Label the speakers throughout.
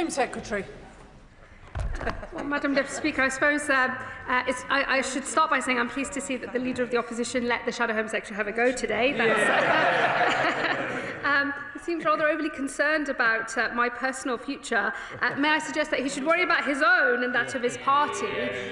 Speaker 1: Home Secretary.
Speaker 2: Well, Madam Deputy Speaker, I suppose I should start by saying I'm pleased to see that the Leader of the Opposition let the Shadow Home Secretary have a go today. He seems rather overly concerned about my personal future. May I suggest that he should worry about his own and that of his party?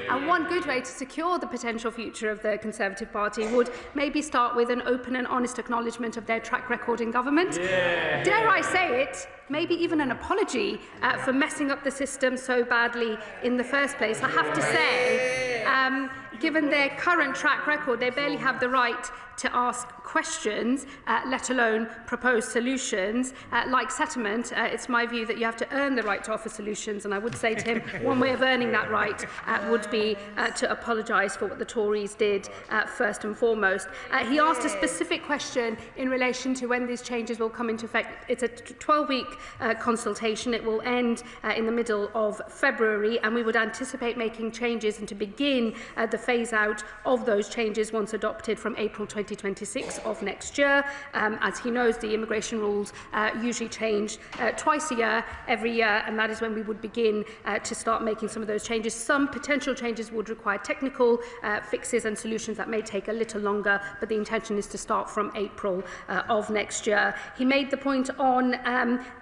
Speaker 2: And one good way to secure the potential future of the Conservative Party would maybe start with an open and honest acknowledgement of their track record in government. Yeah. Dare I say it? Maybe even an apology for messing up the system so badly in the first place. I have to say, given their current track record, they barely have the right to ask questions, let alone propose solutions. Like settlement, it's my view that you have to earn the right to offer solutions, and I would say to him one way of earning that right would be to apologise for what the Tories did first and foremost. He asked a specific question in relation to when these changes will come into effect. It's a 12-week consultation. It will end in the middle of February, and we would anticipate making changes and to begin the phase-out of those changes once adopted from April 2026 of next year. As he knows, the immigration rules usually change twice a year, every year, and that is when we would begin to start making some of those changes. Some potential changes would require technical fixes and solutions that may take a little longer, but the intention is to start from April of next year. He made the point on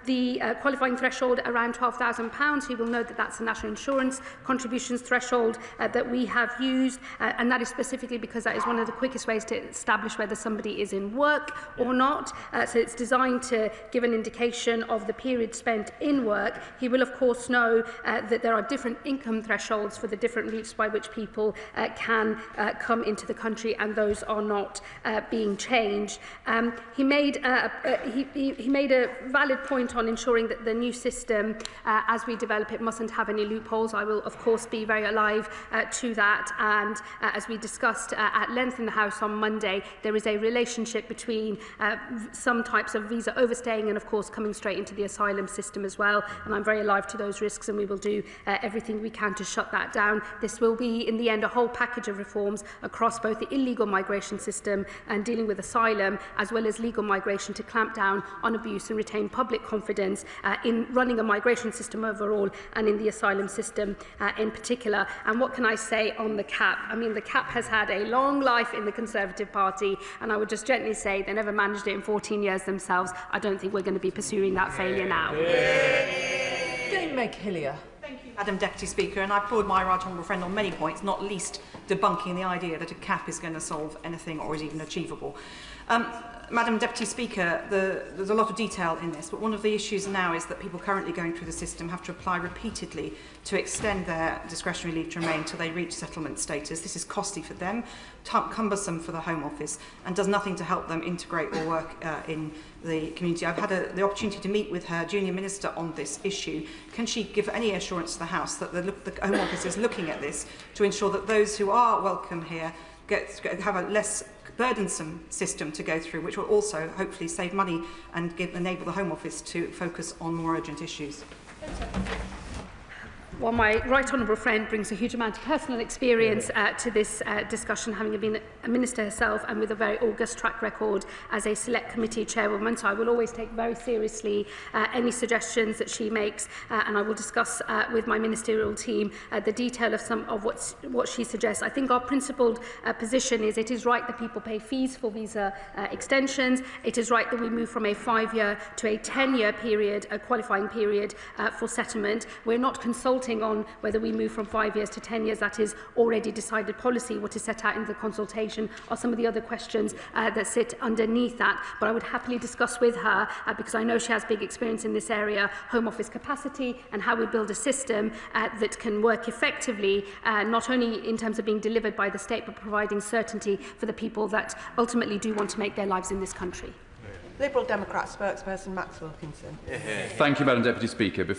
Speaker 2: the qualifying threshold around £12,000. He will note that that's the national insurance contributions threshold that we have used, and that is specifically because that is one of the quickest ways to establish whether somebody is in work or not. So it's designed to give an indication of the period spent in work. He will, of course, know that there are different income thresholds for the different routes by which people can come into the country, and those are not being changed. He made a valid point on ensuring that the new system, as we develop it, mustn't have any loopholes. I will, of course, be very alive to that. And as we discussed at length in the House on Monday, there is a relationship between some types of visa overstaying and, of course, coming straight into the asylum system as well. And I'm very alive to those risks, and we will do everything we can to shut that down. This will be, in the end, a whole package of reforms across both the illegal migration system and dealing with asylum, as well as legal migration, to clamp down on abuse and retain public confidence in running a migration system overall and in the asylum system in particular. And what can I say on the CAP? I mean, the CAP has had a long life in the Conservative Party, and I would just gently say they never managed it in 14 years themselves. I don't think we're going to be pursuing that failure now.
Speaker 1: Dame Meg Hillier.
Speaker 3: Thank you, Madam Deputy Speaker, and I applaud my right honourable friend on many points, not least debunking the idea that a cap is going to solve anything or is even achievable. Madam Deputy Speaker, there's a lot of detail in this, but one of the issues now is that people currently going through the system have to apply repeatedly to extend their discretionary leave to remain until they reach settlement status. This is costly for them, cumbersome for the Home Office, and does nothing to help them integrate or work in the community. I've had the opportunity to meet with her junior minister on this issue. Can she give any assurance to the House that the Home Office is looking at this to ensure that those who are welcome here have a less burdensome system to go through, which will also hopefully save money and enable the Home Office to focus on more urgent issues?
Speaker 2: Well, my right honourable friend brings a huge amount of personal experience to this discussion, having been a minister herself and with a very august track record as a select committee chairwoman. So I will always take very seriously any suggestions that she makes, and I will discuss with my ministerial team the detail of some of what she suggests. I think our principled position is it is right that people pay fees for visa extensions. It is right that we move from a 5-year to a 10-year period, a qualifying period for settlement. We're not consulting on whether we move from 5 years to 10 years. That is already decided policy. What is set out in the consultation are some of the other questions that sit underneath that. But I would happily discuss with her, because I know she has big experience in this area, Home Office capacity and how we build a system that can work effectively, not only in terms of being delivered by the state, but providing certainty for the people that ultimately do want to make their lives in this country.
Speaker 1: Liberal Democrat spokesperson Max Wilkinson.
Speaker 4: Thank you, Madam Deputy Speaker.